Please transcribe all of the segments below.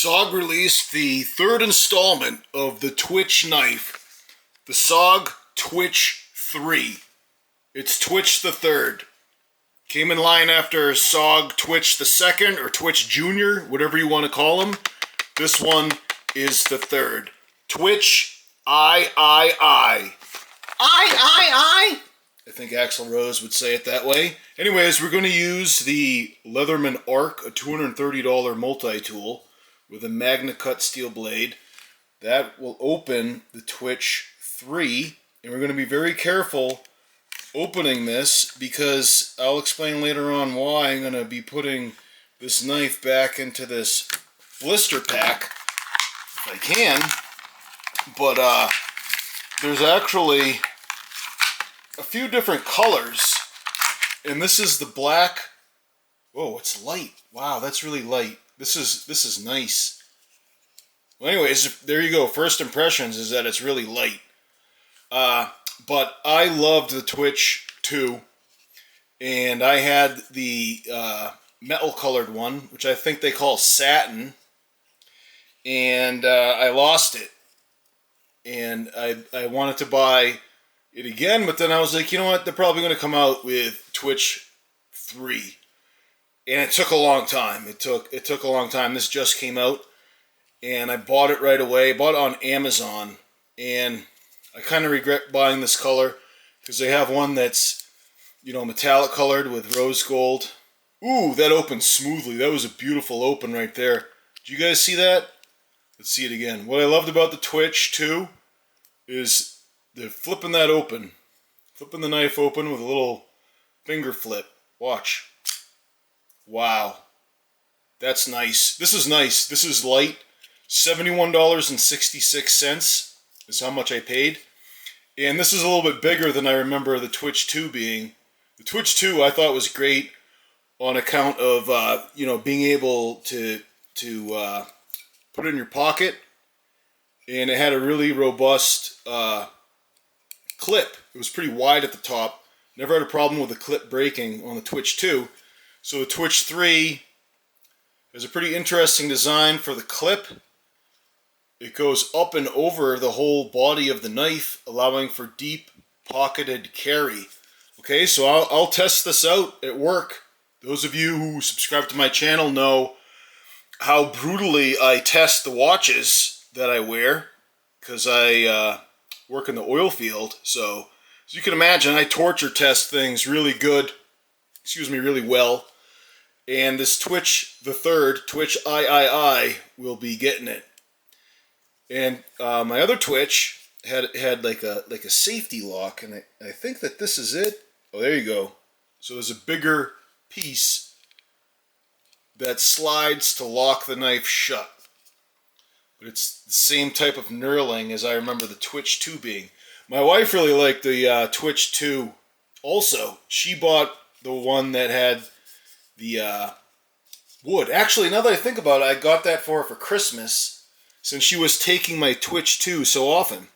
SOG released the third installment of the Twitch knife, the SOG Twitch III. It's Twitch III. Came in line after SOG Twitch II or Twitch Jr., whatever you want to call them. This one is the third. Twitch III. I think Axl Rose would say it that way. Anyways, we're going to use the Leatherman Arc, a $230 multi-tool with a Magna Cut steel blade. That will open the Twitch 3, and we're going to be very careful opening this because I'll explain later on why I'm going to be putting this knife back into this blister pack if I can. But there's actually a few different colors, and this is the black. Whoa, it's light. Wow, that's really light. This is nice. Well, anyways, there you go. First impressions is that it's really light. But I loved the Twitch 2, and I had the metal colored one, which I think they call satin, and I lost it. And I wanted to buy it again, but then I was like, you know what? They're probably going to come out with Twitch 3. And it took a long time. It took a long time. This just came out, and I bought it right away. I bought it on Amazon, and I kind of regret buying this color because they have one that's, you know, metallic colored with rose gold. Ooh, that opened smoothly. That was a beautiful open right there. Did you guys see that? Let's see it again. What I loved about the Twitch 2 is they're flipping that open. Flipping the knife open with a little finger flip. Watch. Wow. That's nice. This is nice. This is light. $71.66 is how much I paid. And this is a little bit bigger than I remember the Twitch 2 being. The Twitch 2 I thought was great on account of, you know, being able to put it in your pocket. And it had a really robust clip. It was pretty wide at the top. Never had a problem with the clip breaking on the Twitch 2. So the Twitch 3 has a pretty interesting design for the clip. It goes up and over the whole body of the knife, allowing for deep pocketed carry. Okay, so I'll test this out at work. Those of you who subscribe to my channel know how brutally I test the watches that I wear, because I work in the oil field. So as you can imagine, I torture test things really well. And this Twitch the third, Twitch III, will be getting it. And my other Twitch had like a safety lock, and I think that this is it. Oh, there you go. So there's a bigger piece that slides to lock the knife shut. But it's the same type of knurling as I remember the Twitch 2 being. My wife really liked the Twitch 2 also. She bought the one that had the wood. Actually, now that I think about it, I got that for her for Christmas since she was taking my Twitch 2 so often.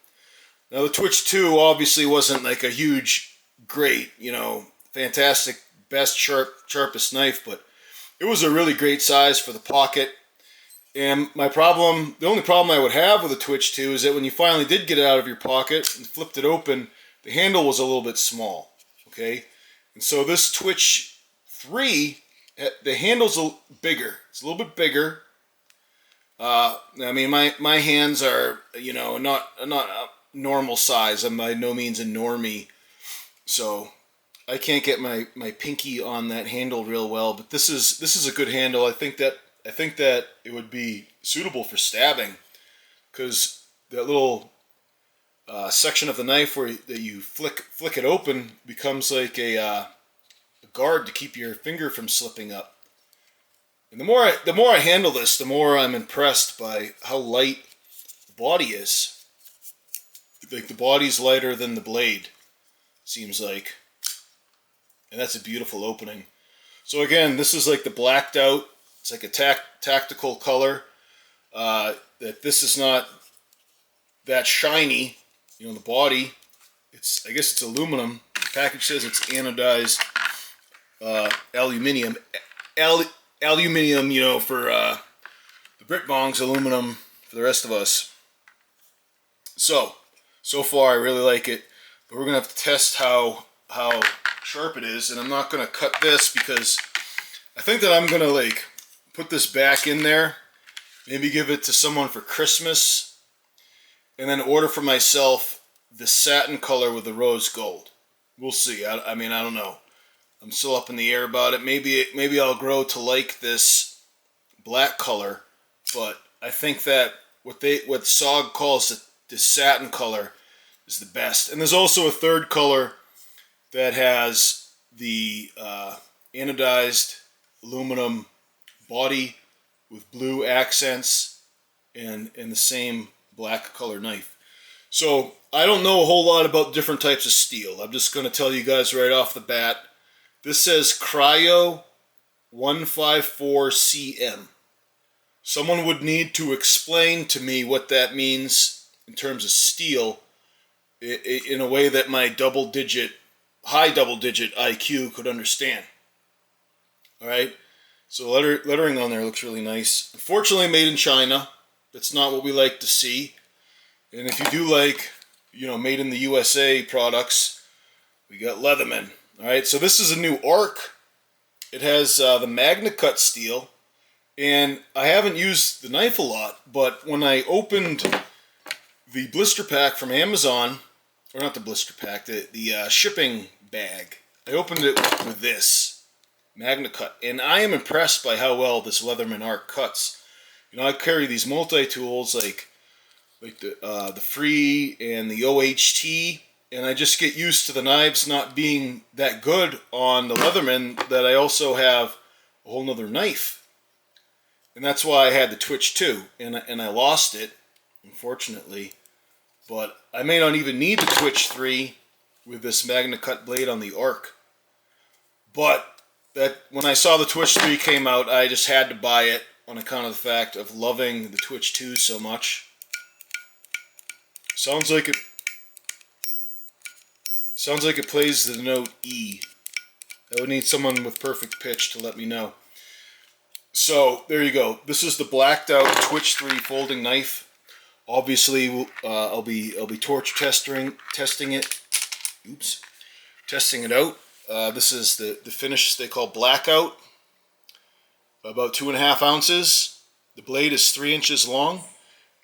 Now, the Twitch 2 obviously wasn't like a huge, great, you know, fantastic, best, sharpest knife, but it was a really great size for the pocket. And the only problem I would have with the Twitch 2 is that when you finally did get it out of your pocket and flipped it open, the handle was a little bit small, okay? And so this Twitch 3, the handle's bigger. It's a little bit bigger. I mean, my hands are, you know, not normal size. I'm by no means a normie, so I can't get my pinky on that handle real well. But this is a good handle. I think that it would be suitable for stabbing, because that little section of the knife where that you flick it open becomes like a guard to keep your finger from slipping up. And the more I handle this, the more I'm impressed by how light the body is. Like the body's lighter than the blade, seems like. And that's a beautiful opening. So again, this is like the blacked out. It's like a tactical color. That this is not that shiny. You know, the body. I guess it's aluminum. The package says it's anodized aluminium. Aluminium, you know, for The Brit Bong's aluminum for the rest of us. So far I really like it, but we're gonna have to test how sharp it is, and I'm not gonna cut this because I think that I'm gonna like put this back in there, maybe give it to someone for Christmas, and then order for myself the satin color with the rose gold. We'll see. I mean, I don't know. I'm still up in the air about it. Maybe I'll grow to like this black color, but I think that what SOG calls the satin color is the best. And there's also a third color that has the anodized aluminum body with blue accents and the same black color knife. So I don't know a whole lot about different types of steel. I'm just going to tell you guys right off the bat. This says Cryo 154CM. Someone would need to explain to me what that means in terms of steel in a way that my high double digit IQ could understand. Alright, so lettering on there looks really nice. Unfortunately made in China. That's not what we like to see. And if you do like, made in the USA products, we got Leatherman. Alright, so this is a new arc. It has the Magna Cut steel. And I haven't used the knife a lot, but when I opened the blister pack from Amazon, or not the blister pack, the shipping bag, I opened it with this Magna Cut, and I am impressed by how well this Leatherman arc cuts. I carry these multi-tools like the Free and the OHT, and I just get used to the knives not being that good on the Leatherman that I also have a whole nother knife. And that's why I had the Twitch II, and I lost it, unfortunately. But I may not even need the Twitch III with this Magna Cut blade on the arc. But when I saw the Twitch III came out, I just had to buy it on account of the fact of loving the Twitch II so much. Sounds like it plays the note E. I would need someone with perfect pitch to let me know. So there you go. This is the blacked out Twitch III folding knife. Obviously, I'll be torch testing it. Oops, testing it out. This is the finish they call blackout. About 2.5 ounces. The blade is 3 inches long,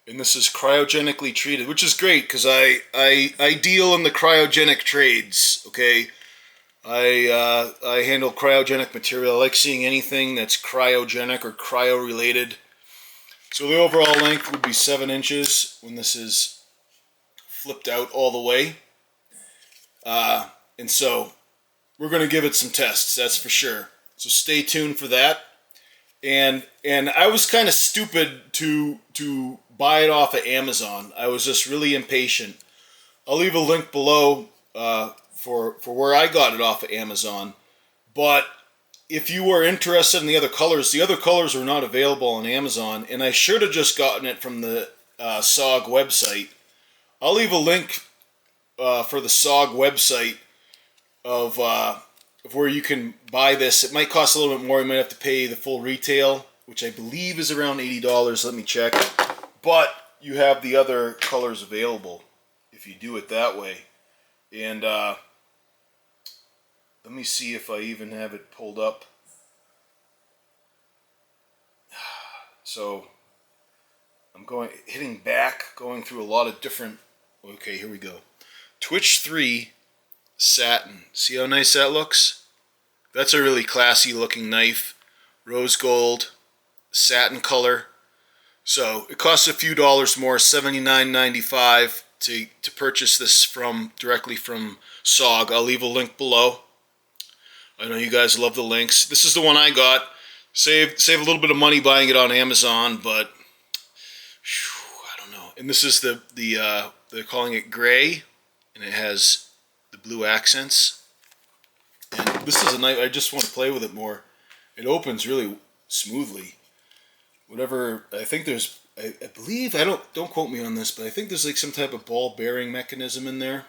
and this is cryogenically treated, which is great because I deal in the cryogenic trades. Okay. I handle cryogenic material. I like seeing anything that's cryogenic or cryo related. So the overall length would be 7 inches when this is flipped out all the way. And so we're going to give it some tests, that's for sure. So stay tuned for that. And I was kind of stupid to buy it off of Amazon. I was just really impatient. I'll leave a link below for where I got it off of Amazon. But if you were interested in the other colors were not available on Amazon, and I should have just gotten it from the SOG website. I'll leave a link for the SOG website of where you can buy this. It might cost a little bit more. You might have to pay the full retail, which I believe is around $80. Let me check. But you have the other colors available if you do it that way. And let me see if I even have it pulled up. So I'm hitting back, going through a lot of different. Okay, here we go. Twitch III satin. See how nice that looks? That's a really classy looking knife. Rose gold, satin color. So it costs a few dollars more, $79.95 to purchase this directly from SOG. I'll leave a link below. I know you guys love the links. This is the one I got. Save a little bit of money buying it on Amazon, but I don't know. And this is they're calling it gray, and it has the blue accents. And this is a knife. I just want to play with it more. It opens really smoothly. Whatever. I think there's. I believe, don't quote me on this, but I think there's like some type of ball bearing mechanism in there.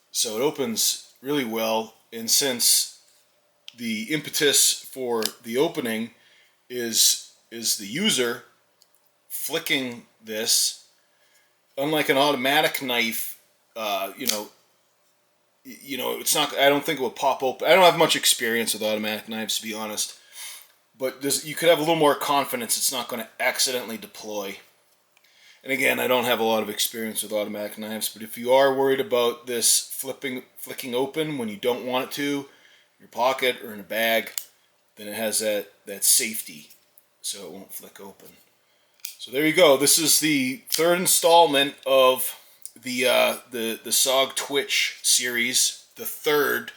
So it opens really well, and since the impetus for the opening is is the user flicking this. Unlike an automatic knife, it's not. I don't think it will pop open. I don't have much experience with automatic knives, to be honest. But you could have a little more confidence it's not going to accidentally deploy. And again, I don't have a lot of experience with automatic knives, but if you are worried about this flicking open when you don't want it to, in your pocket or in a bag, then it has that safety, so it won't flick open. So there you go. This is the third installment of the SOG Twitch series, the third,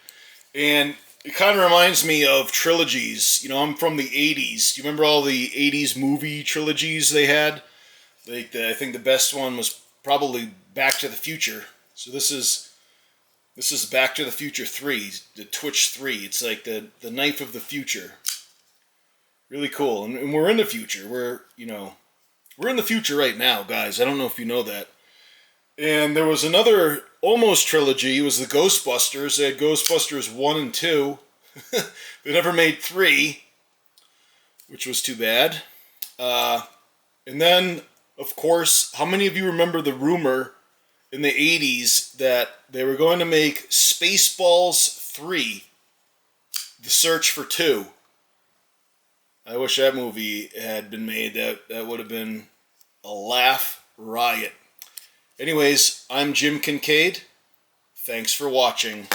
and it kind of reminds me of trilogies. You know, I'm from the 80s. Do you remember all the 80s movie trilogies they had? Like I think the best one was probably Back to the Future. So this is Back to the Future 3, the Twitch 3. It's like the knife of the future. Really cool. And we're in the future. We're in the future right now, guys. I don't know if you know that. And there was another almost trilogy. It was the Ghostbusters. They had Ghostbusters 1 and 2. They never made 3, which was too bad. And then, of course, how many of you remember the rumor in the 80s that they were going to make Spaceballs 3, The Search for 2? I wish that movie had been made. That would have been a laugh riot. Anyways, I'm Jim Kincaid. Thanks for watching.